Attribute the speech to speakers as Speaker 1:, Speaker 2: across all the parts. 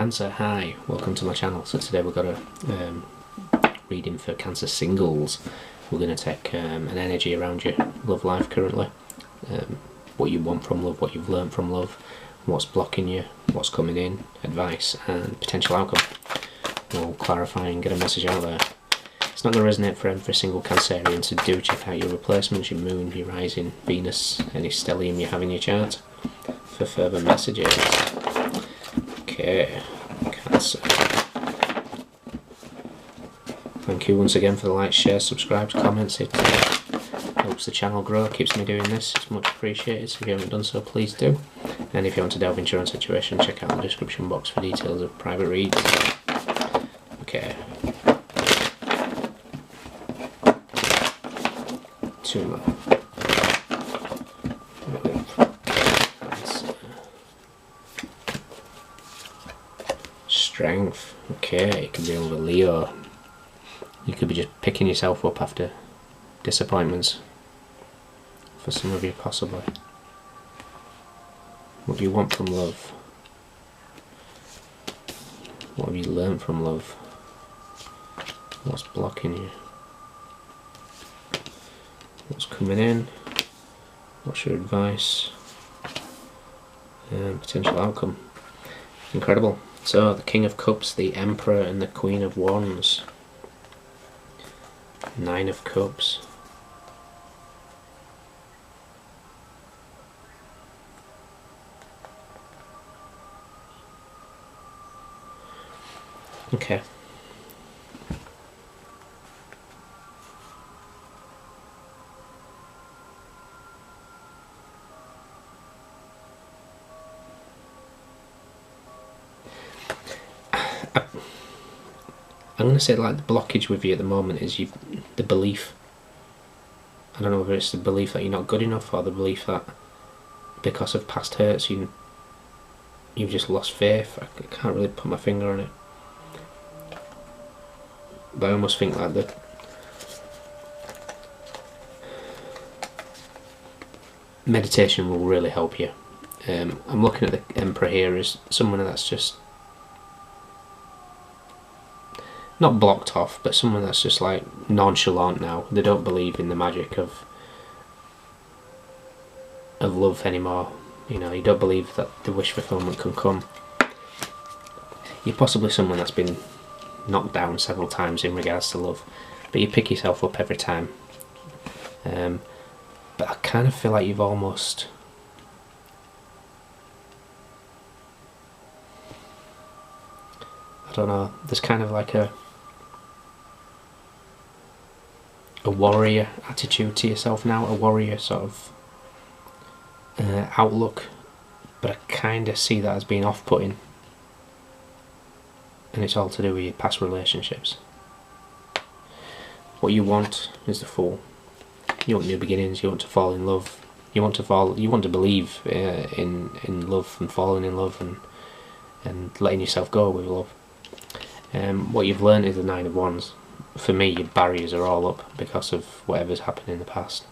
Speaker 1: Cancer, hi, welcome to my channel. So today we've got a reading for Cancer singles. We're going to take an energy around your love life currently, what you want from love, what you've learnt from love, what's blocking you, what's coming in, advice and potential outcome. We'll clarify and get a message out there. It's not going to resonate for every single Cancerian, so do check out your replacements, your moon, your rising, Venus, any stellium you have in your chart for further messages. Okay, Cancer. Thank you once again for the likes, shares, subscribes, comments. It helps the channel grow, keeps me doing this. It's much appreciated, so if you haven't done so, please do. And if you want to delve into your own situation, check out the description box for details of private reads. Okay. Two more. Strength. Okay, it could be over Leo. You could be just picking yourself up after disappointments. For some of you, possibly. What do you want from love? What have you learned from love? What's blocking you? What's coming in? What's your advice? And potential outcome. Incredible. So, the King of Cups, the Emperor and the Queen of Wands. Nine of Cups. Okay. I'm going to say like the blockage with you at the moment is the belief. I don't know whether it's the belief that you're not good enough or the belief that because of past hurts you've just lost faith. I can't really put my finger on it. But I almost think like the meditation will really help you. I'm looking at the Emperor here as someone that's just not blocked off, but someone that's just like nonchalant now. They don't believe in the magic of love anymore. You know, you don't believe that the wish fulfillment can come. You're possibly someone that's been knocked down several times in regards to love, but you pick yourself up every time. But I kind of feel like you've almost I don't know, there's kind of like a warrior attitude to yourself now, a warrior sort of outlook, but I kind of see that as being off-putting, and it's all to do with your past relationships. What you want is the Fool. You want new beginnings, you want to fall in love, you want to believe in love and falling in love and letting yourself go with love. What you've learned is the Nine of Wands. For me, your barriers are all up because of whatever's happened in the past.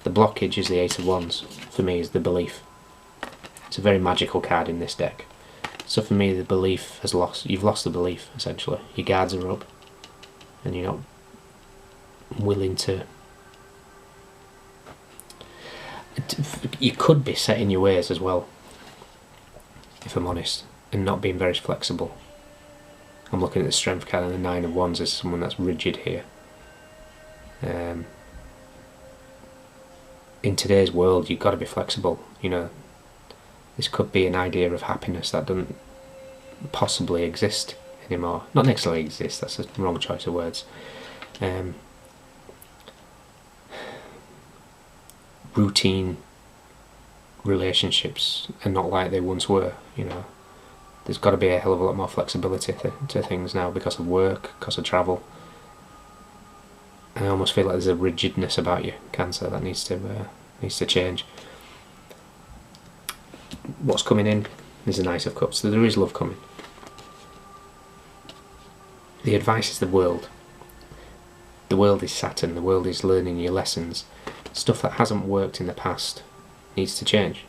Speaker 1: The blockage is the Eight of Wands. For me, is the belief. It's a very magical card in this deck. So for me, the belief has lost. You've lost the belief, essentially. Your guards are up, and you're not willing to. You could be set in your ways as well, if I'm honest, and not being very flexible. I'm looking at the Strength card and the Nine of Wands as someone that's rigid here. In today's world, you've got to be flexible. You know, this could be an idea of happiness that doesn't possibly exist anymore. Not necessarily exist, that's a wrong choice of words. Routine relationships are not like they once were, you know. There's got to be a hell of a lot more flexibility to things now because of work, because of travel. I almost feel like there's a rigidness about you, Cancer, that needs to change. What's coming in is the Knight of Cups. So there is love coming. The advice is the world. The world is Saturn. The world is learning your lessons. Stuff that hasn't worked in the past needs to change.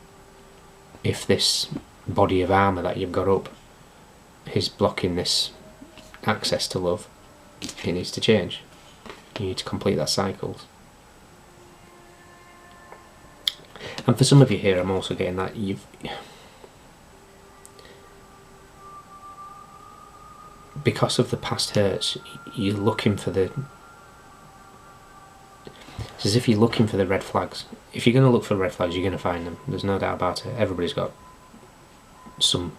Speaker 1: If this body of armour that you've got up is blocking this access to love, it needs to change. You need to complete that cycle. And for some of you here, I'm also getting that because of the past hurts, you're looking for the... It's as if you're looking for the red flags. If you're going to look for red flags, you're going to find them. There's no doubt about it. Everybody's got some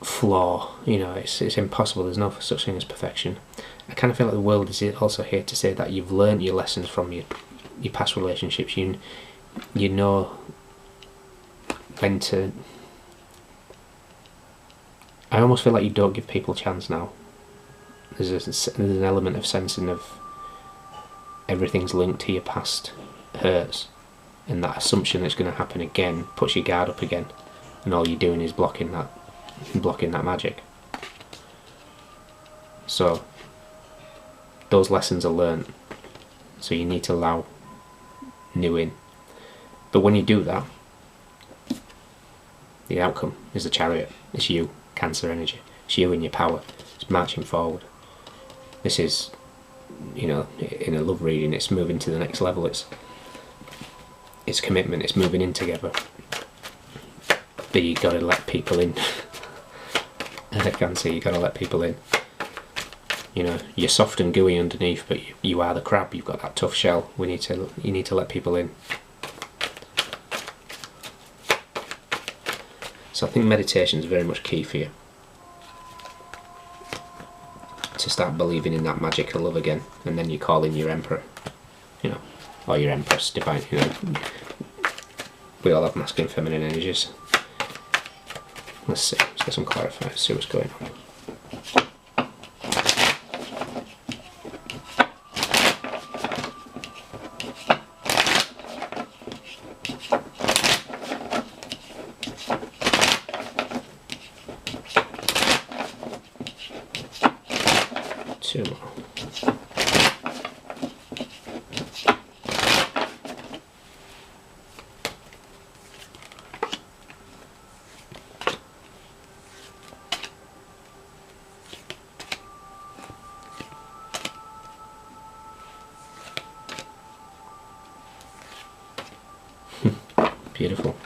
Speaker 1: flaw. You know, it's impossible. There's no such thing as perfection. I kind of feel like the world is also here to say that you've learned your lessons from your past relationships. You know when to... I almost feel like you don't give people a chance now. There's an element of sensing of everything's linked to your past hurts, and that assumption that's going to happen again puts your guard up again, and all you're doing is blocking that magic. So those lessons are learnt, so you need to allow new in. But when you do that, the outcome is the Chariot. It's you, Cancer energy. It's you and your power. It's marching forward. This is, you know, in a love reading, it's moving to the next level. It's commitment. It's moving in together. But you got to let people in. Cancer, you got to let people in. You know, you're soft and gooey underneath, but you are the crab. You've got that tough shell. You need to let people in. So I think meditation is very much key for you to start believing in that magical love again, and then you call in your emperor, you know, or your empress, divine. You know, we all have masculine, feminine energies. Let's see. Let's get some clarifiers. See what's going on. Two more. Beautiful.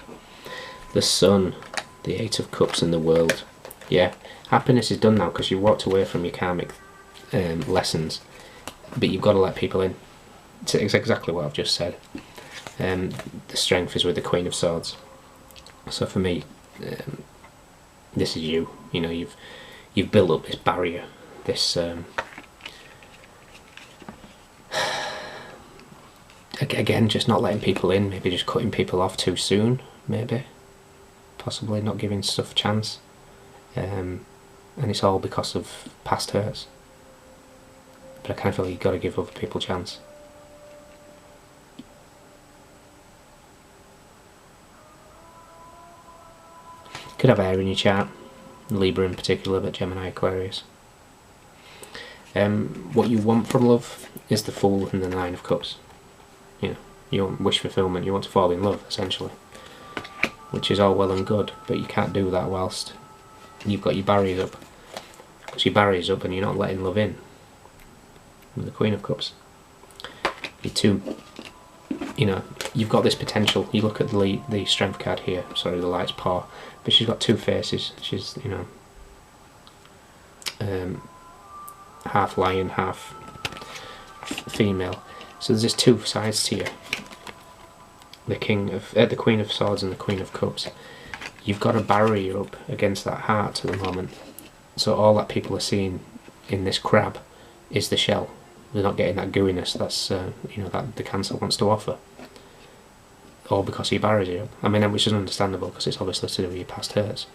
Speaker 1: The Sun, the Eight of Cups in the world. Yeah, happiness is done now because you walked away from your karmic lessons, but you've got to let people in. It's exactly what I've just said. The strength is with the Queen of Swords. So for me, this is you. You know, you've built up this barrier, this again, just not letting people in. Maybe just cutting people off too soon. Maybe, possibly not giving stuff a chance, and it's all because of past hurts. But I kind of feel like you've got to give other people a chance. Could have air in your chart, Libra in particular, but Gemini, Aquarius. What you want from love is the Fool and the Nine of Cups. You know, you want wish fulfillment, you want to fall in love, essentially. Which is all well and good, but you can't do that whilst you've got your barriers up. Because your barriers up and you're not letting love in. With the Queen of Cups, you know, you've got this potential. You look at the Strength card here, sorry, the Light's Paw, but she's got two faces. She's, you know, half lion, half female. So there's just two sides to you. The Queen of Swords and the Queen of Cups. You've got a barrier up against that heart at the moment. So all that people are seeing in this crab is the shell. They're not getting that gooiness that's you know, that the Cancer wants to offer. All because your barriers are up. I mean, which is understandable because it's obviously to do with your past hurts.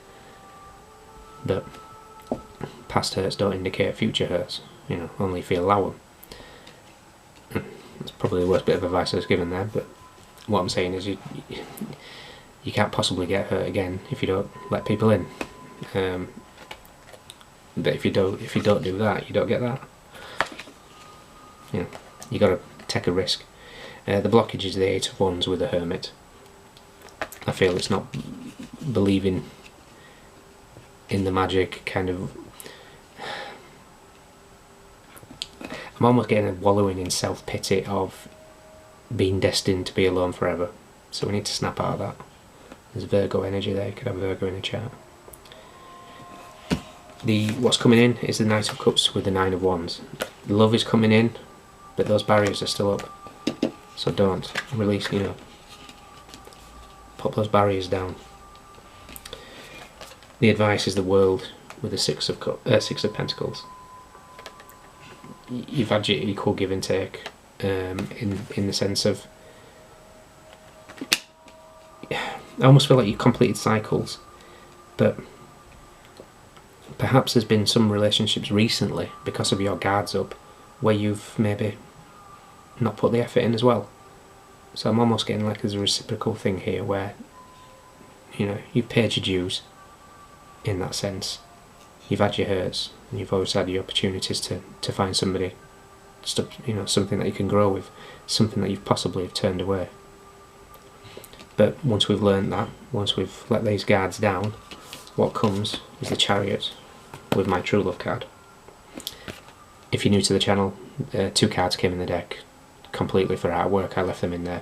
Speaker 1: But past hurts don't indicate future hurts. You know, only if you allow them. That's probably the worst bit of advice I was given there. But what I'm saying is, you can't possibly get hurt again if you don't let people in. But if you don't do that, you don't get that. You know, you got to take a risk. The blockage is the Eight of Wands with the Hermit. I feel it's not believing in the magic, kind of. I'm almost getting a wallowing in self-pity of being destined to be alone forever. So we need to snap out of that. There's Virgo energy there. You could have Virgo in the chart. What's coming in is the Knight of Cups with the Nine of Wands. Love is coming in, but those barriers are still up. So don't release, put those barriers down. The advice is the World with the Six of Pentacles. You've had your equal give and take, in the sense of, I almost feel like you completed cycles, but perhaps there's been some relationships recently because of your guards up where you've maybe not put the effort in as well. So I'm almost getting like there's a reciprocal thing here where, you've paid your dues in that sense. You've had your hurts and you've always had your opportunities to find somebody, something that you can grow with, something that you've possibly have turned away. But once we've learned that, once we've let these guards down, what comes is the Chariot with my True Love card. If you're new to the channel, 2 cards came in the deck completely for artwork. I left them in there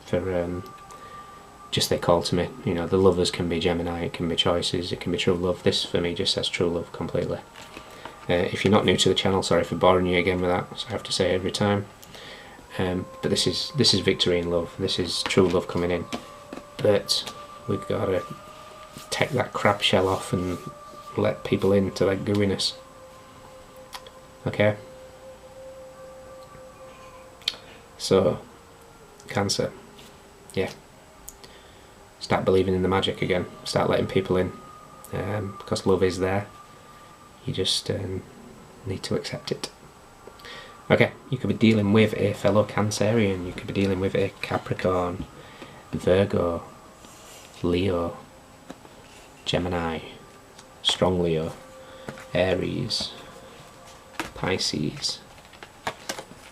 Speaker 1: for just they call to me. The lovers can be Gemini, it can be choices, it can be true love. This for me just says true love completely. If you're not new to the channel, sorry for boring you again with that, so I have to say every time. But this is victory in love. This is true love coming in. But we've got to take that crab shell off and let people into that gooiness. Okay? So, Cancer. Yeah. Start believing in the magic again. Start letting people in. Because love is there. You just need to accept it. Okay, you could be dealing with a fellow Cancerian. You could be dealing with a Capricorn, Virgo, Leo, Gemini, strong Leo, Aries, Pisces,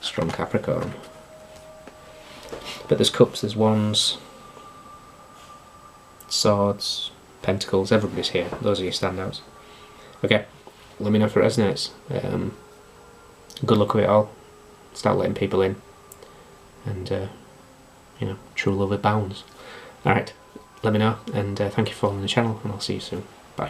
Speaker 1: strong Capricorn. But there's cups, there's wands, swords, pentacles, everybody's here. Those are your standouts. Okay, let me know if it resonates. Good luck with it all. Start letting people in. And, true love abounds. Alright, let me know, and thank you for following the channel, and I'll see you soon.